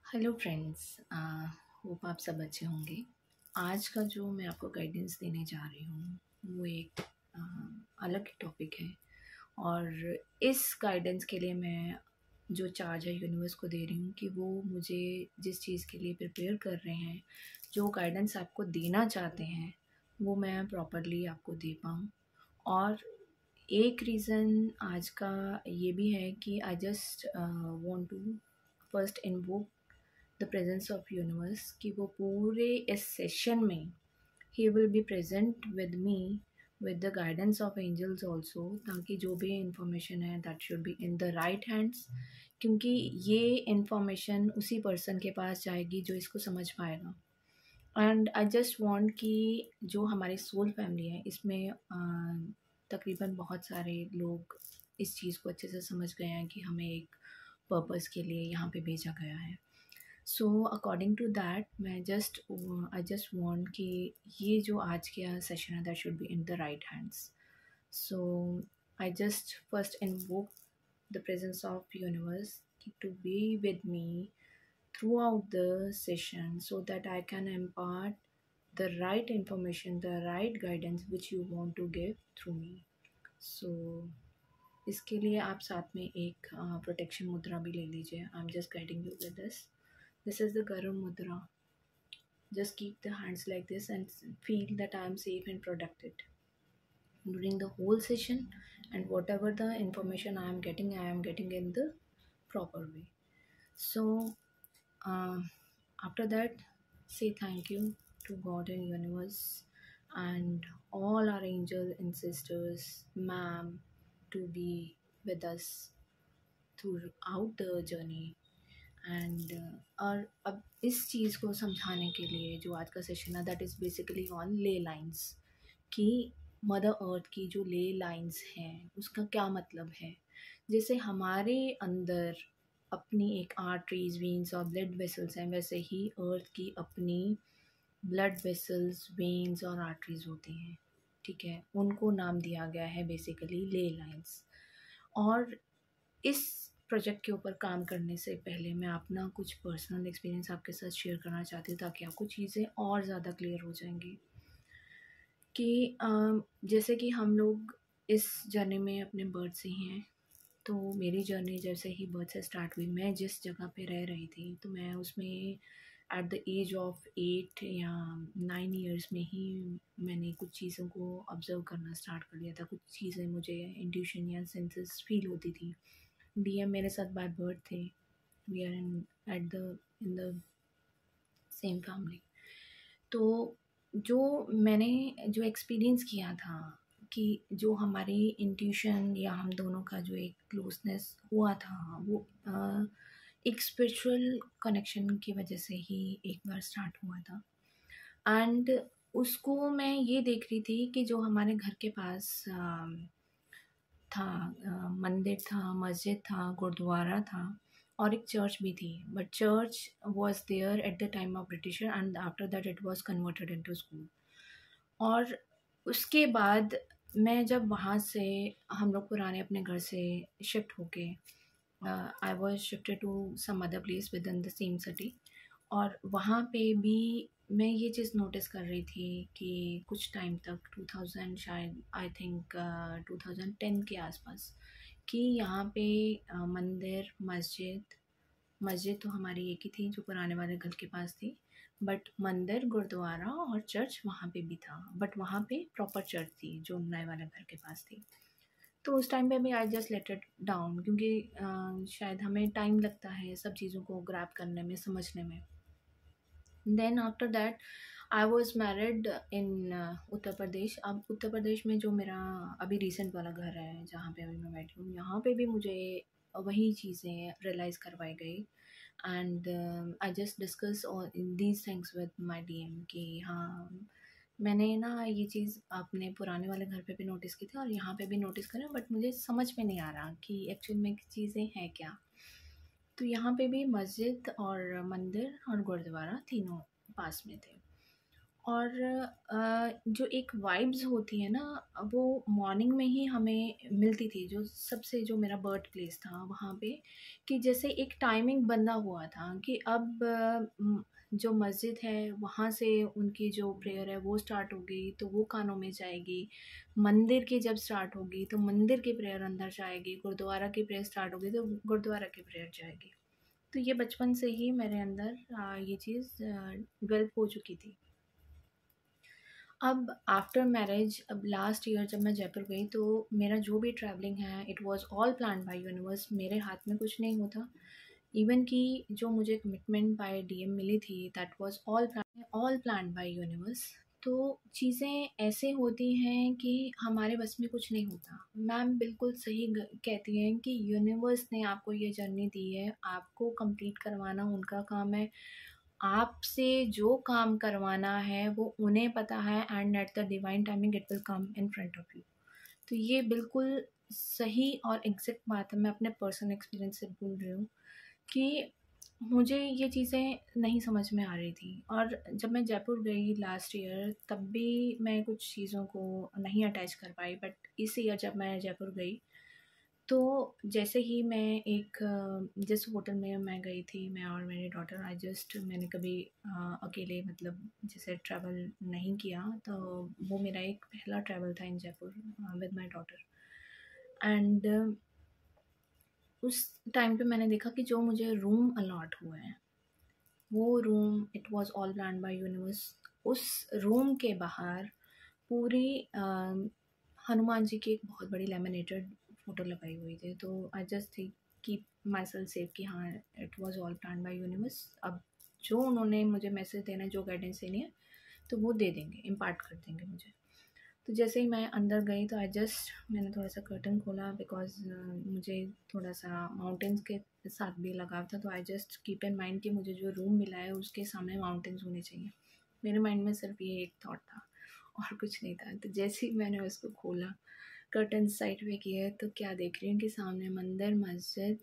Hello friends, hope आप सब अच्छे होंगे। आज का जो मैं आपको गाइडेंस देने जा रही हूँ वो एक अलग टॉपिक है। और इस गाइडेंस के लिए मैं जो चार्ज है यूनिवर्स को दे रही हूँ कि वो मुझे जिस चीज़ के लिए प्रिपेयर कर रहे हैं, जो गाइडेंस आपको देना चाहते हैं, वो मैं प्रॉपरली आपको दे पाऊँ। और एक रीज़न आज का ये भी है कि I just want to first invoke the presence of universe कि वो पूरे इस सेशन में ही will be present with me with the guidance of angels also, ताकि जो भी इंफॉर्मेशन है that should be in the right hands. क्योंकि ये इंफॉर्मेशन उसी पर्सन के पास जाएगी जो इसको समझ पाएगा। एंड आई जस्ट वांट कि जो हमारी सोल फैमिली है इसमें तकरीबन बहुत सारे लोग इस चीज़ को अच्छे से समझ गए हैं कि हमें एक पर्पस के लिए यहाँ पे भेजा गया है। सो अकॉर्डिंग टू दैट मैं आई जस्ट वांट कि ये जो आज का सेशन है that should be in the right hands. So I just first invoke the presence of universe to be with me throughout the session so that I can impart the right information, the right guidance which you want to give through me. So इसके लिए आप साथ में एक protection मुद्रा भी ले लीजिए। I am just guiding you with this. This is the Garam Mudra. Just keep the hands like this and feel that I am safe and protected during the whole session, and whatever the information I am getting in the proper way. So after that, say thank you to God and universe and all our angel and sisters, ma'am, to be with us throughout the journey. And और अब इस चीज़ को समझाने के लिए जो आज का सेशन है दैट इज़ बेसिकली ऑन ले लाइंस, कि मदर अर्थ की जो ले लाइंस हैं उसका क्या मतलब है। जैसे हमारे अंदर अपनी एक आर्टरीज, वेन्स और ब्लड वेसल्स हैं, वैसे ही अर्थ की अपनी ब्लड वेसल्स, वेन्स और आर्टरीज होती हैं। ठीक है, उनको नाम दिया गया है बेसिकली ले लाइंस। और इस प्रोजेक्ट के ऊपर काम करने से पहले मैं अपना कुछ पर्सनल एक्सपीरियंस आपके साथ शेयर करना चाहती हूँ ताकि आपको चीज़ें और ज़्यादा क्लियर हो जाएंगी। कि जैसे कि हम लोग इस जर्नी में अपने बर्थ से ही हैं। तो मेरी जर्नी जैसे ही बर्थ से स्टार्ट हुई, मैं जिस जगह पे रह रही थी तो मैं उसमें एट द एज ऑफ 8 या 9 ईयर्स में ही मैंने कुछ चीज़ों को ऑब्ज़र्व करना स्टार्ट कर दिया था। कुछ चीज़ें मुझे इंट्यूशन या सेंसेस फील होती थी। डीएम मेरे साथ बाय बर्थ थे। We are in the same family. तो जो मैंने जो एक्सपीरियंस किया था कि जो हमारी इंट्यूशन या हम दोनों का जो एक क्लोजनेस हुआ था वो एक स्पिरिचुअल कनेक्शन की वजह से ही एक बार स्टार्ट हुआ था। एंड उसको मैं ये देख रही थी कि जो हमारे घर के पास था, मंदिर था, मस्जिद था, गुरुद्वारा था और एक चर्च भी थी। But church was there at the time of britisher and after that it was converted into school. और उसके बाद मैं जब वहाँ से हम लोग पुराने अपने घर से शिफ्ट होके I was shifted to some other place within the same city. और वहाँ पे भी मैं ये चीज़ नोटिस कर रही थी कि कुछ टाइम तक 2000 शायद आई थिंक 2010 के आसपास कि यहाँ पे मंदिर, मस्जिद तो हमारी एक ही थी जो पुराने वाले घर के पास थी। बट मंदिर, गुरुद्वारा और चर्च वहाँ पे भी था। बट वहाँ पे प्रॉपर चर्च थी जो नए वाले घर के पास थी। तो उस टाइम पे भी I just let it down, क्योंकि शायद हमें टाइम लगता है सब चीज़ों को ग्रैब करने में, समझने में। Then after that I was married in Uttar Pradesh. अब उत्तर प्रदेश में जो मेरा अभी रिसेंट वाला घर है जहाँ पे अभी मैं बैठी हूँ, यहाँ पे भी मुझे वही चीज़ें रियलाइज़ करवाई गई। And I just discuss all these things with my DM कि हाँ, मैंने ना ये चीज़ अपने पुराने वाले घर पे भी नोटिस की थी और यहाँ पे भी नोटिस करें, बट मुझे समझ में नहीं आ रहा कि एक्चुअल में चीज़ें हैं क्या। तो यहाँ पे भी मस्जिद और मंदिर और गुरुद्वारा तीनों पास में थे। और जो एक वाइब्स होती है ना, वो मॉर्निंग में ही हमें मिलती थी, जो सबसे जो मेरा बर्थ प्लेस था वहाँ पे, कि जैसे एक टाइमिंग बंधा हुआ था कि अब जो मस्जिद है वहाँ से उनकी जो प्रेयर है वो स्टार्ट होगी तो वो कानों में जाएगी, मंदिर की जब स्टार्ट होगी तो मंदिर की प्रेयर अंदर जाएगी, गुरुद्वारा की प्रेयर स्टार्ट होगी तो गुरुद्वारा की प्रेयर जाएगी। तो ये बचपन से ही मेरे अंदर ये चीज़ डेवलप हो चुकी थी। अब आफ्टर मैरिज, अब लास्ट ईयर जब मैं जयपुर गई तो मेरा जो भी ट्रैवलिंग है it was all plan by universe. मेरे हाथ में कुछ नहीं होता। इवन कि जो मुझे कमिटमेंट बाय डीएम मिली थी that was all plan by universe. तो चीज़ें ऐसे होती हैं कि हमारे बस में कुछ नहीं होता। मैम बिल्कुल सही कहती हैं कि यूनिवर्स ने आपको ये जर्नी दी है, आपको कंप्लीट करवाना उनका काम है। आपसे जो काम करवाना है वो उन्हें पता है, and at the divine timing it will come in front of you. तो ये बिल्कुल सही और एग्जैक्ट बात है। मैं अपने पर्सनल एक्सपीरियंस से बोल रही हूँ कि मुझे ये चीज़ें नहीं समझ में आ रही थी। और जब मैं जयपुर गई लास्ट ईयर तब भी मैं कुछ चीज़ों को नहीं अटैच कर पाई, बट इस ईयर जब मैं जयपुर गई तो जैसे ही मैं एक जिस होटल में मैं गई थी, मैं और मेरी डॉटर, मैंने कभी अकेले मतलब जैसे ट्रैवल नहीं किया, तो वो मेरा एक पहला ट्रैवल था in Jaipur with my daughter. And उस टाइम पे मैंने देखा कि जो मुझे रूम अलॉट हुए हैं वो room it was all planned by universe. उस रूम के बाहर पूरी हनुमान जी की एक बहुत बड़ी लेमिनेटेड फ़ोटो लगाई हुई थी। तो I just think keep myself safe कि हाँ it was all plan by universe. अब जो उन्होंने मुझे मैसेज देना है, जो गाइडेंस देनी है, तो वो दे देंगे, इम्पार्ट कर देंगे मुझे। तो जैसे ही मैं अंदर गई तो मैंने थोड़ा सा कर्टन खोला, बिकॉज मुझे थोड़ा सा माउंटेन्स के साथ भी लगाव था। तो I just keep in mind कि मुझे जो रूम मिला है उसके सामने माउंटेन्स होने चाहिए। मेरे माइंड में सिर्फ ये एक थॉट था और कुछ नहीं था। तो जैसे ही मैंने उसको खोला, कर्टन साइड पे किए, तो क्या देख रही हूँ कि सामने मंदिर, मस्जिद,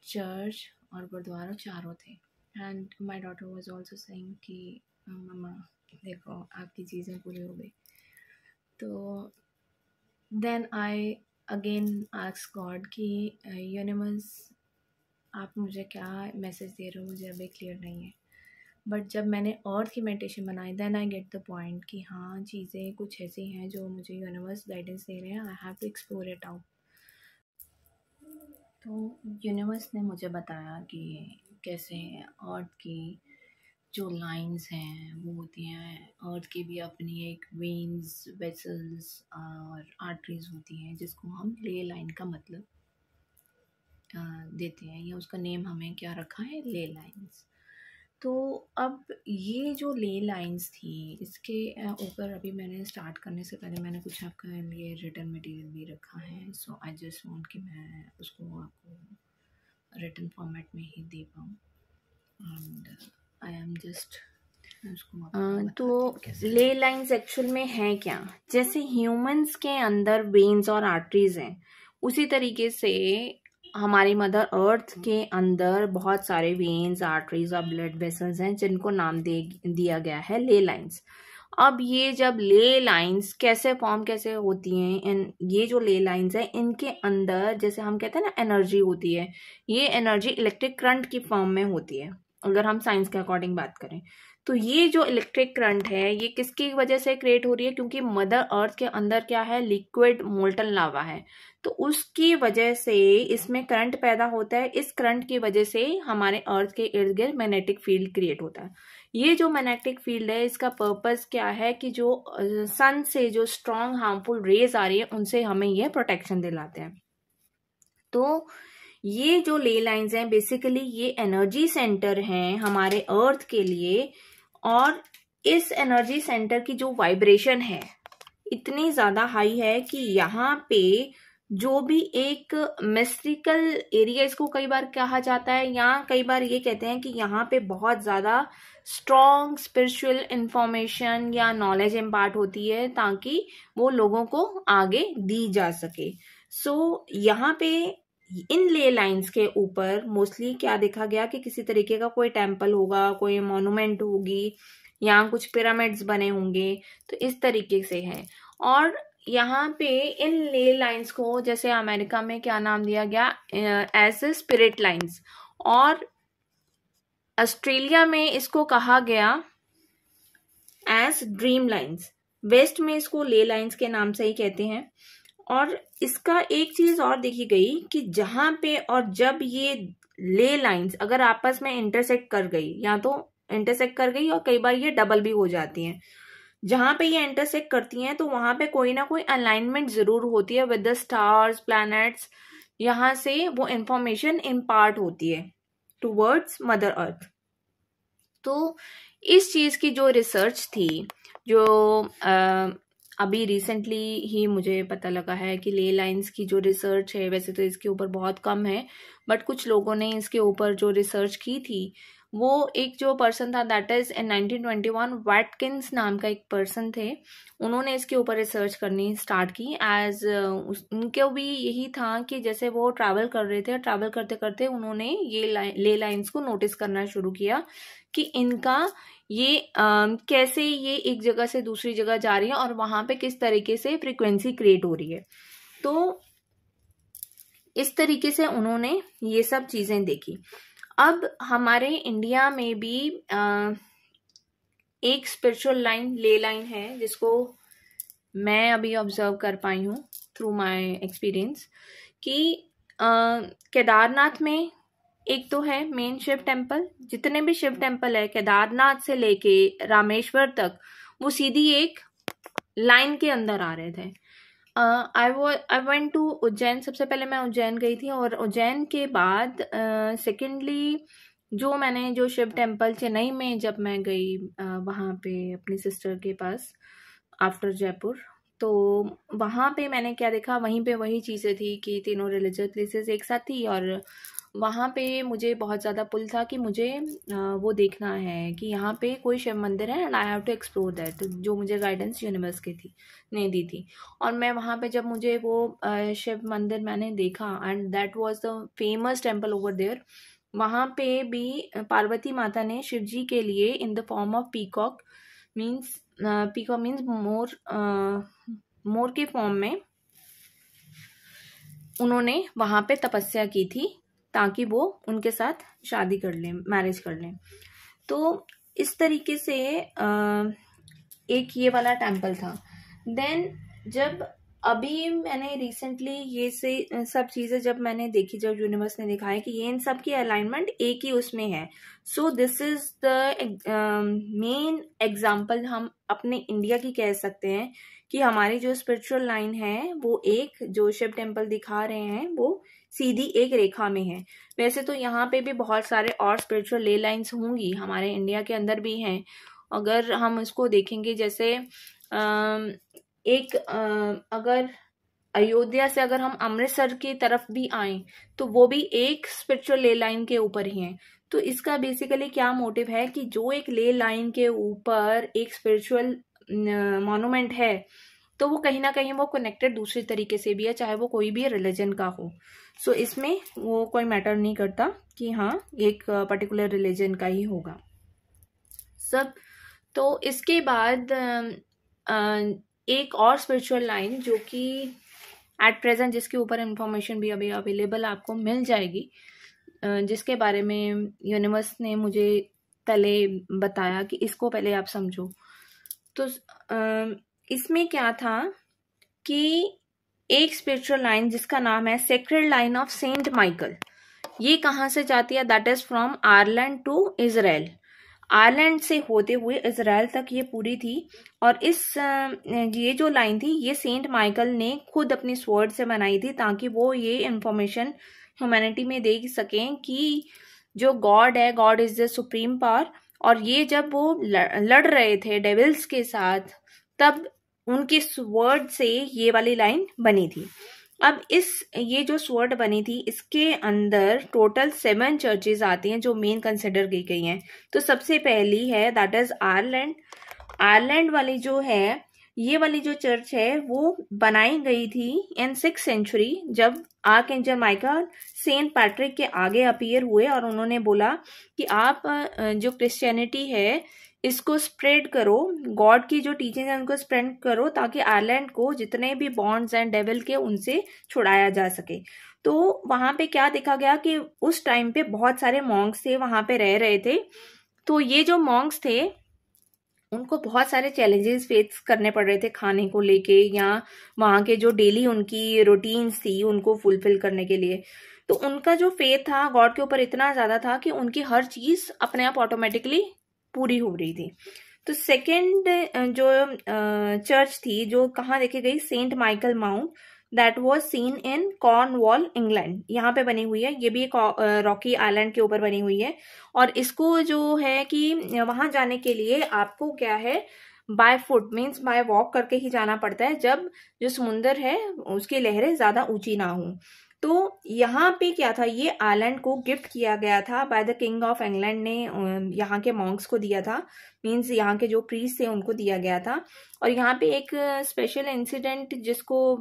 चर्च और गुरुद्वारा चारों थे। And my daughter was also saying कि मम्मा देखो आपकी चीज़ें पूरी हो गई। तो then I again ask God कि यूनिवर्स आप मुझे क्या मैसेज दे रहे हो, मुझे अभी क्लियर नहीं है। बट जब मैंने अर्थ की मेडिटेशन बनाई then I get the point कि हाँ चीज़ें कुछ ऐसी हैं जो मुझे यूनिवर्स गाइडेंस दे रहे हैं, I have to explore it out. तो यूनिवर्स ने मुझे बताया कि कैसे अर्थ की जो लाइंस हैं वो होती हैं, अर्थ की भी अपनी एक वेन्स, वेसल्स और आर्टरीज होती हैं, जिसको हम ले लाइन का मतलब देते हैं, या उसका नेम हमें क्या रखा है, ले लाइंस। तो अब ये जो ले लाइंस थी इसके ऊपर अभी मैंने स्टार्ट करने से पहले मैंने कुछ आपके लिए रिटर्न मटेरियल भी रखा है। सो आई जस्ट वांट कि मैं उसको आपको रिटर्न फॉर्मेट में ही दे पाऊँ। एंड आई एम जस्ट तो ले लाइंस एक्चुअल में है क्या, जैसे ह्यूमंस के अंदर वेन्स और आर्टरीज हैं, उसी तरीके से हमारी मदर अर्थ के अंदर बहुत सारे वेन्स, आर्टरीज और ब्लड वेसल्स हैं जिनको नाम दिया गया है ले लाइंस। अब ये जब ले लाइंस कैसे होती हैं, ये जो ले लाइंस हैं इनके अंदर जैसे हम कहते हैं ना एनर्जी होती है, ये एनर्जी इलेक्ट्रिक करंट की फॉर्म में होती है अगर हम साइंस के अकॉर्डिंग बात करें। तो ये जो इलेक्ट्रिक करंट है ये किसकी वजह से क्रिएट हो रही है, क्योंकि मदर अर्थ के अंदर क्या है, लिक्विड मोल्टन लावा है, तो उसकी वजह से इसमें करंट पैदा होता है। इस करंट की वजह से हमारे अर्थ के इर्द गिर्द मैग्नेटिक फील्ड क्रिएट होता है। ये जो मैग्नेटिक फील्ड है इसका पर्पस क्या है कि जो सन से जो स्ट्रॉन्ग हार्मफुल रेज आ रही है उनसे हमें ये प्रोटेक्शन दिलाते हैं। तो ये जो ले लाइंस हैं बेसिकली ये एनर्जी सेंटर हैं हमारे अर्थ के लिए, और इस एनर्जी सेंटर की जो वाइब्रेशन है इतनी ज्यादा हाई है कि यहाँ पे जो भी एक मिस्टिकल एरिया इसको कई बार कहा जाता है, या कई बार ये कहते हैं कि यहाँ पे बहुत ज्यादा स्ट्रॉन्ग स्पिरिचुअल इंफॉर्मेशन या नॉलेज इम्पार्ट होती है ताकि वो लोगों को आगे दी जा सके। सो यहाँ पे इन ले लाइंस के ऊपर मोस्टली क्या देखा गया कि किसी तरीके का कोई टेम्पल होगा, कोई मॉन्यूमेंट होगी, यहाँ कुछ पिरामिड्स बने होंगे, तो इस तरीके से है। और यहाँ पे इन ले लाइंस को जैसे अमेरिका में क्या नाम दिया गया, एज स्पिरिट लाइंस, और ऑस्ट्रेलिया में इसको कहा गया एज ड्रीम लाइंस, वेस्ट में इसको ले लाइंस के नाम से ही कहते हैं। और इसका एक चीज और देखी गई कि जहां पे और जब ये ले लाइंस अगर आपस में इंटरसेक्ट कर गई, या तो इंटरसेक्ट कर गई और कई बार ये डबल भी हो जाती हैं, जहां पे ये इंटरसेक्ट करती हैं तो वहां पे कोई ना कोई अलाइनमेंट जरूर होती है विद द स्टार्स, प्लैनेट्स, यहां से वो इंफॉर्मेशन इम्पार्ट होती है टुवर्ड्स मदर अर्थ। तो इस चीज की जो रिसर्च थी, जो अभी रिसेंटली ही मुझे पता लगा है कि ले लाइंस की जो रिसर्च है, वैसे तो इसके ऊपर बहुत कम है, बट कुछ लोगों ने इसके ऊपर जो रिसर्च की थी, वो एक जो पर्सन था, दैट इज इन 1921 वैटकिंस नाम का एक पर्सन थे, उन्होंने इसके ऊपर रिसर्च करनी स्टार्ट की। एज उनके भी यही था कि जैसे वो ट्रैवल कर रहे थे, ट्रैवल करते करते उन्होंने ये ले लाइंस को नोटिस करना शुरू किया कि इनका ये कैसे ये एक जगह से दूसरी जगह जा रही है और वहां पे किस तरीके से फ्रीक्वेंसी क्रिएट हो रही है। तो इस तरीके से उन्होंने ये सब चीजें देखी। अब हमारे इंडिया में भी एक स्पिरिचुअल लाइन ले लाइन है जिसको मैं अभी ऑब्जर्व कर पाई हूँ थ्रू माय एक्सपीरियंस, कि केदारनाथ में एक तो है मेन शिव टेम्पल, जितने भी शिव टेम्पल है केदारनाथ से लेके रामेश्वर तक वो सीधी एक लाइन के अंदर आ रहे थे। आई वेंट टू उज्जैन, सबसे पहले मैं उज्जैन गई थी, और उज्जैन के बाद सेकेंडली जो शिव टेम्पल चेन्नई में जब मैं गई वहाँ पे अपनी सिस्टर के पास आफ्टर जयपुर, तो वहाँ पे मैंने क्या देखा, वहीं पे वही चीज़ें थी कि तीनों रिलीजियस प्लेसेस एक साथ थी, और वहाँ पे मुझे बहुत ज़्यादा पुल था कि मुझे वो देखना है कि यहाँ पे कोई शिव मंदिर है and I have to explore that, जो मुझे गाइडेंस यूनिवर्स की थी ने दी थी। और मैं वहाँ पे जब मुझे वो शिव मंदिर मैंने देखा, and that was the famous temple over there, वहाँ पे भी पार्वती माता ने शिव जी के लिए इन the form of peacock means more के फॉर्म में उन्होंने वहां पे तपस्या की थी ताकि वो उनके साथ शादी कर लें, मैरिज कर लें। तो इस तरीके से एक ये वाला टेम्पल था। देन जब अभी मैंने रिसेंटली ये से सब चीजें जब मैंने देखी, जब यूनिवर्स ने दिखाया कि ये इन सब की अलाइनमेंट एक ही उसमें है, so this is the main example हम अपने इंडिया की कह सकते हैं कि हमारी जो स्पिरिचुअल लाइन है वो एक जो शिव टेम्पल दिखा रहे हैं वो सीधी एक रेखा में है। वैसे तो यहाँ पे भी बहुत सारे और स्पिरिचुअल ले लाइन्स होंगी, हमारे इंडिया के अंदर भी हैं। अगर हम इसको देखेंगे, जैसे अगर अयोध्या से अगर हम अमृतसर की तरफ भी आए तो वो भी एक स्पिरिचुअल ले लाइन के ऊपर ही है। तो इसका बेसिकली क्या मोटिव है कि जो एक ले लाइन के ऊपर एक स्पिरिचुअल मॉन्यूमेंट है तो वो कहीं ना कहीं वो कनेक्टेड दूसरे तरीके से भी है, चाहे वो कोई भी रिलीजन का हो। सो इसमें वो कोई मैटर नहीं करता कि हाँ एक पर्टिकुलर रिलीजन का ही होगा सब। तो इसके बाद एक और स्पिरिचुअल लाइन जो कि एट प्रेजेंट जिसके ऊपर इंफॉर्मेशन भी अभी अवेलेबल आपको मिल जाएगी, जिसके बारे में यूनिवर्स ने मुझे पहले बताया कि इसको पहले आप समझो। तो इसमें क्या था कि एक स्पिरिचुअल लाइन जिसका नाम है sacred line of Saint Michael, ये कहाँ से जाती है, that is from Ireland to Israel. Ireland से होते हुए इजराइल तक ये पूरी थी। और ये जो लाइन थी ये सेंट माइकल ने खुद अपनी स्वॉर्ड से बनाई थी ताकि वो ये इंफॉर्मेशन ह्यूमैनिटी में दे सकें कि जो गॉड है, God is the supreme power. और ये जब वो लड़ रहे थे डेविल्स के साथ, तब उनकी स्वॉर्ड से ये वाली लाइन बनी थी। अब ये जो स्वॉर्ड बनी थी इसके अंदर टोटल 7 चर्चेज आती हैं जो मेन कंसिडर की गई हैं। तो सबसे पहली है दैट इज आयरलैंड। आयरलैंड वाली जो है, ये वाली जो चर्च है वो बनाई गई थी इन 6th सेंचुरी, जब आर्कएंजल माइकल सेंट पैट्रिक के आगे अपीयर हुए और उन्होंने बोला कि आप जो क्रिश्चियनिटी है इसको स्प्रेड करो, गॉड की जो टीचिंग है उनको स्प्रेड करो, ताकि आयरलैंड को जितने भी बॉन्ड्स एंड डेविल के उनसे छुड़ाया जा सके। तो वहां पे क्या देखा गया कि उस टाइम पे बहुत सारे मॉन्क्स थे वहां पे रह रहे थे। तो ये जो मॉन्क्स थे उनको बहुत सारे चैलेंजेस फेस करने पड़ रहे थे खाने को लेके, या वहां के जो डेली उनकी रूटीन्स थी उनको फुलफिल करने के लिए। तो उनका जो फेथ था गॉड के ऊपर इतना ज्यादा था कि उनकी हर चीज अपने आप ऑटोमेटिकली पूरी हो रही थी। तो सेकेंड जो चर्च थी जो कहाँ देखी गई, Saint Michael Mount, that was seen in Cornwall England, यहाँ पे बनी हुई है। ये भी एक रॉकी आइलैंड के ऊपर बनी हुई है। और इसको जो है कि वहां जाने के लिए आपको क्या है, by foot means by walk करके ही जाना पड़ता है, जब जो समुंदर है उसकी लहरें ज्यादा ऊंची ना हो। तो यहाँ पे क्या था, ये आइलैंड को गिफ्ट किया गया था by the king of England ने, यहाँ के मॉन्क्स को दिया था, मीन्स यहाँ के जो प्रीस्ट थे उनको दिया गया था। और यहाँ पे एक स्पेशल इंसिडेंट जिसको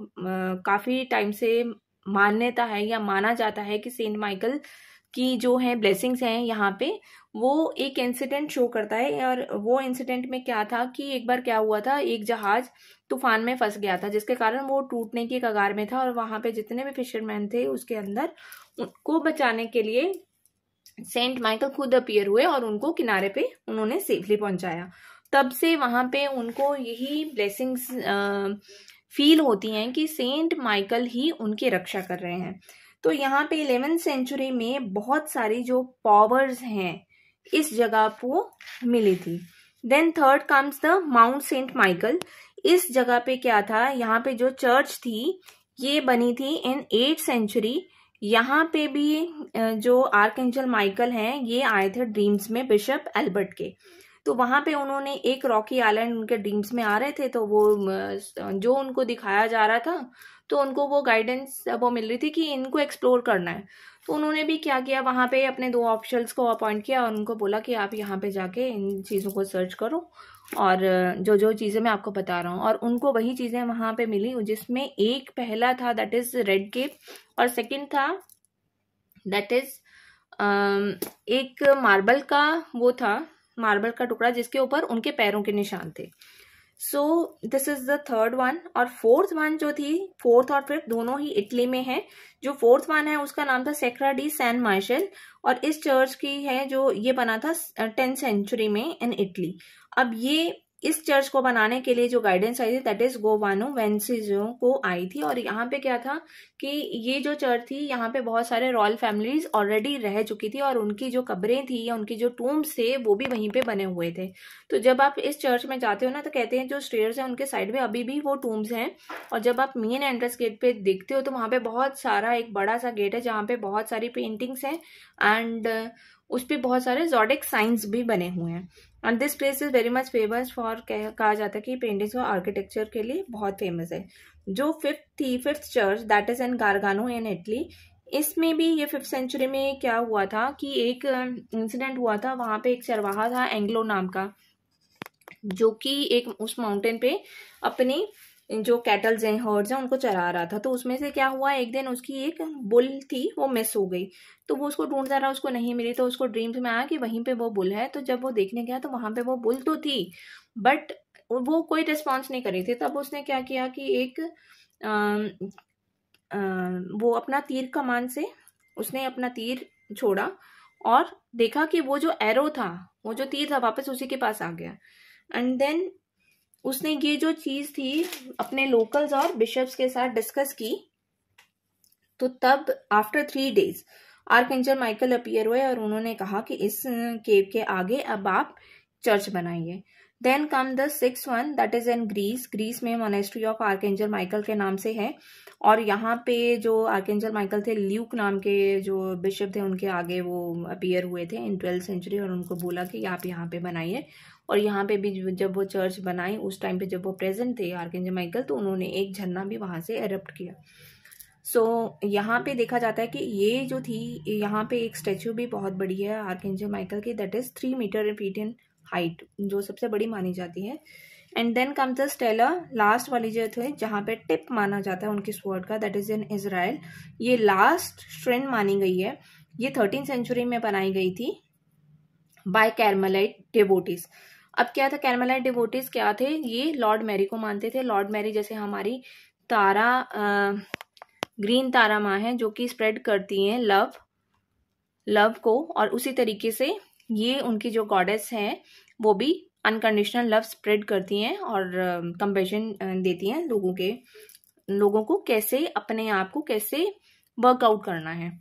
काफी टाइम से मान्यता है या माना जाता है कि सेंट माइकल की जो है ब्लेसिंग्स हैं यहाँ पे, वो एक इंसिडेंट शो करता है। और वो इंसिडेंट में क्या था कि एक बार क्या हुआ था, एक जहाज तूफान में फंस गया था जिसके कारण वो टूटने की कगार में था। और वहां पे जितने भी फिशरमैन थे उसके अंदर, उनको बचाने के लिए सेंट माइकल खुद अपीयर हुए और उनको किनारे पे उन्होंने सेफली पहुंचाया। तब से वहां पे उनको यही ब्लेसिंग्स फील होती हैं कि सेंट माइकल ही उनकी रक्षा कर रहे हैं। तो यहाँ पे 11th सेंचुरी में बहुत सारी जो पावर्स हैं इस जगह को मिली थी। Then third comes the Mount Saint Michael. इस जगह पे क्या था, यहाँ पे जो चर्च थी ये बनी थी इन 8th सेंचुरी। यहाँ पे भी जो आर्कएंजल माइकल हैं ये आए थे ड्रीम्स में बिशप एल्बर्ट के। तो वहां पे उन्होंने एक रॉकी आइलैंड उनके ड्रीम्स में आ रहे थे, तो वो जो उनको दिखाया जा रहा था तो उनको वो गाइडेंस वो मिल रही थी कि इनको एक्सप्लोर करना है। तो उन्होंने भी क्या किया, वहां पे अपने 2 ऑफिशियल्स को अपॉइंट किया और उनको बोला कि आप यहाँ पे जाके इन चीज़ों को सर्च करो और जो जो चीज़ें मैं आपको बता रहा हूँ। और उनको वही चीज़ें वहां पे मिली जिसमें एक पहला था दैट इज रेड केप, और सेकेंड था दैट इज एक मार्बल का वो था, मार्बल का टुकड़ा जिसके ऊपर उनके पैरों के निशान थे। So this is the third one. और फोर्थ वन जो थी, फोर्थ और फिफ्थ दोनों ही इटली में है। जो फोर्थ वन है उसका नाम था सेक्रा डी सैन मार्शल, और इस चर्च की है जो ये बना था 10th सेंचुरी में इन इटली। अब ये इस चर्च को बनाने के लिए जो गाइडेंस आई थी दैट इज गोवानो वेंसिजो को आई थी। और यहाँ पे क्या था कि ये जो चर्च थी यहाँ पे बहुत सारे रॉयल फैमिलीज ऑलरेडी रह चुकी थी और उनकी जो कब्रें थी या उनकी जो टूम्स थे वो भी वहीं पे बने हुए थे। तो जब आप इस चर्च में जाते हो ना तो कहते हैं जो स्टेयर्स हैं उनके साइड में अभी भी वो टूम्स हैं। और जब आप मेन एंट्रेंस गेट पे देखते हो तो वहां पे बहुत सारा एक बड़ा सा गेट है जहाँ पे बहुत सारी पेंटिंग्स हैं एंड उस पर बहुत सारे जॉडिक साइंस भी बने हुए हैं। And this place is very much famous for, कहा जाता है कि पेंटिंग्स और आर्किटेक्चर के लिए बहुत फेमस है। जो fifth church that is in Gargano in Italy, इसमें भी ये 5th सेंचुरी में क्या हुआ था कि एक इंसिडेंट हुआ था। वहां पे एक चरवाहा था एंग्लो नाम का, जो कि एक उस माउंटेन पे अपनी जो कैटल्स हैं, हर्ड्स हैं, उनको चरा रहा था। तो उसमें से क्या हुआ, एक दिन उसकी एक बुल थी वो मिस हो गई। तो वो उसको ढूंढता रहा, उसको नहीं मिली। तो उसको ड्रीम्स में आया कि वहीं पे वो बुल है। तो जब वो देखने गया तो वहां पे वो बुल तो थी बट वो कोई रिस्पॉन्स नहीं कर रही थी। तब उसने क्या किया कि एक वो अपना तीर कमान से उसने अपना तीर छोड़ा और देखा कि वो जो एरो था, वो जो तीर था वापस उसी के पास आ गया। एंड देन उसने ये जो चीज थी अपने लोकल्स और बिशप्स के साथ डिस्कस की। तो तब after 3 days archangel Michael appear हुए और उन्होंने कहा कि इस केव के आगे अब आप चर्च बनाइए। Then come the 6th one that is in Greece में मोनेस्ट्री ऑफ आर्कएंजल माइकल के नाम से है। और यहाँ पे जो आर्कएंजल माइकल थे, ल्यूक नाम के जो बिशप थे उनके आगे वो अपीयर हुए थे इन 12th सेंचुरी और उनको बोला कि आप यहाँ पे बनाइए। और यहाँ पे भी जब वो चर्च बनाई उस टाइम पे जब वो प्रेजेंट थे आर्कएंजल माइकल, तो उन्होंने एक झरना भी वहां से एरप्ट किया। सो यहाँ पे देखा जाता है कि ये जो थी, यहाँ पे एक स्टेच्यू भी बहुत बड़ी है आर्कएंजल माइकल की, that is 3 metre feet in height, जो सबसे बड़ी मानी जाती है। And then come the stella, last वाली जो थे जहाँ पे टिप माना जाता है उनकी स्वॉर्ड का, दैट इज इन इजराइल। ये लास्ट श्रेन मानी गई है। ये 13th सेंचुरी में बनाई गई थी बाय कैरमलाइट डिवोटीज। अब क्या था, कैरमेलाइट डिवोटीज क्या थे, ये लॉर्ड मैरी को मानते थे। लॉर्ड मैरी जैसे हमारी तारा, ग्रीन तारा माँ है जो कि स्प्रेड करती हैं लव को, और उसी तरीके से ये उनकी जो गॉडेस हैं वो भी अनकंडीशनल लव स्प्रेड करती हैं और कंपैशन देती हैं लोगों को कैसे अपने आप को कैसे वर्कआउट करना है।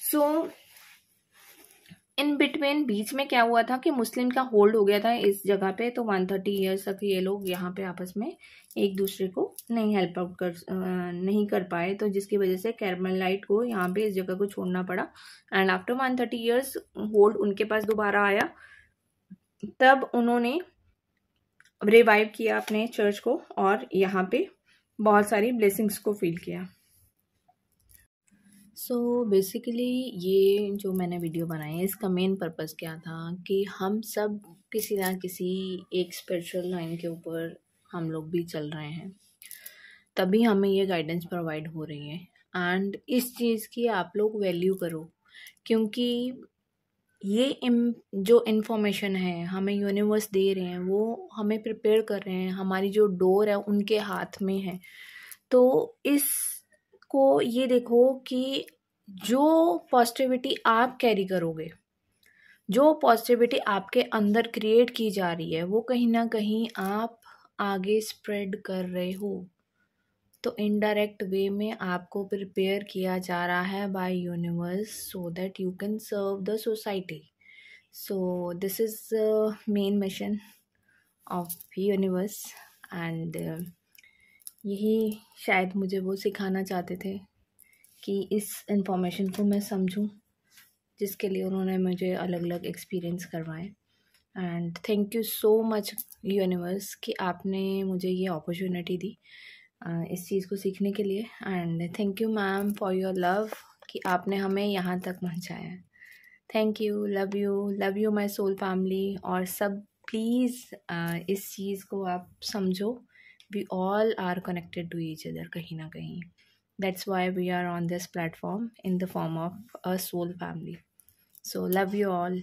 सो इन बिटवीन बीच में क्या हुआ था कि मुस्लिम का होल्ड हो गया था इस जगह पे, तो 130 ईयर्स तक ये लोग यहाँ पे आपस में एक दूसरे को नहीं हेल्प आउट नहीं कर पाए, तो जिसकी वजह से कैरमेलाइट को यहाँ पे इस जगह को छोड़ना पड़ा। एंड आफ्टर 130 ईयर्स होल्ड उनके पास दोबारा आया, तब उन्होंने रिवाइव किया अपने चर्च को और यहाँ पे बहुत सारी ब्लेसिंग्स को फील किया। सो बेसिकली ये जो मैंने वीडियो बनाई है इसका मेन पर्पस क्या था कि हम सब किसी ना किसी एक स्पिरिचुअल लाइन के ऊपर हम लोग भी चल रहे हैं, तभी हमें ये गाइडेंस प्रोवाइड हो रही है। एंड इस चीज़ की आप लोग वैल्यू करो, क्योंकि ये जो इन्फॉर्मेशन है हमें यूनिवर्स दे रहे हैं, वो हमें प्रिपेयर कर रहे हैं, हमारी जो डोर है उनके हाथ में है। तो इसको ये देखो कि जो पॉजिटिविटी आप कैरी करोगे, जो पॉजिटिविटी आपके अंदर क्रिएट की जा रही है, वो कहीं ना कहीं आप आगे स्प्रेड कर रहे हो। तो इनडायरेक्ट वे में आपको प्रिपेयर किया जा रहा है by universe so that you can serve the society. So this is the main mission of universe. And यही शायद मुझे वो सिखाना चाहते थे कि इस इंफॉर्मेशन को मैं समझूं, जिसके लिए उन्होंने मुझे अलग अलग एक्सपीरियंस करवाए। And thank you so much universe कि आपने मुझे ये अपॉर्चुनिटी दी इस चीज़ को सीखने के लिए। And thank you ma'am for your love कि आपने हमें यहाँ तक पहुँचाया। Thank you, love you my soul family. और सब प्लीज़ इस चीज़ को आप समझो, we all are connected to each other कहीं ना कहीं। That's why we are on this platform in the form of a soul family. So love you all.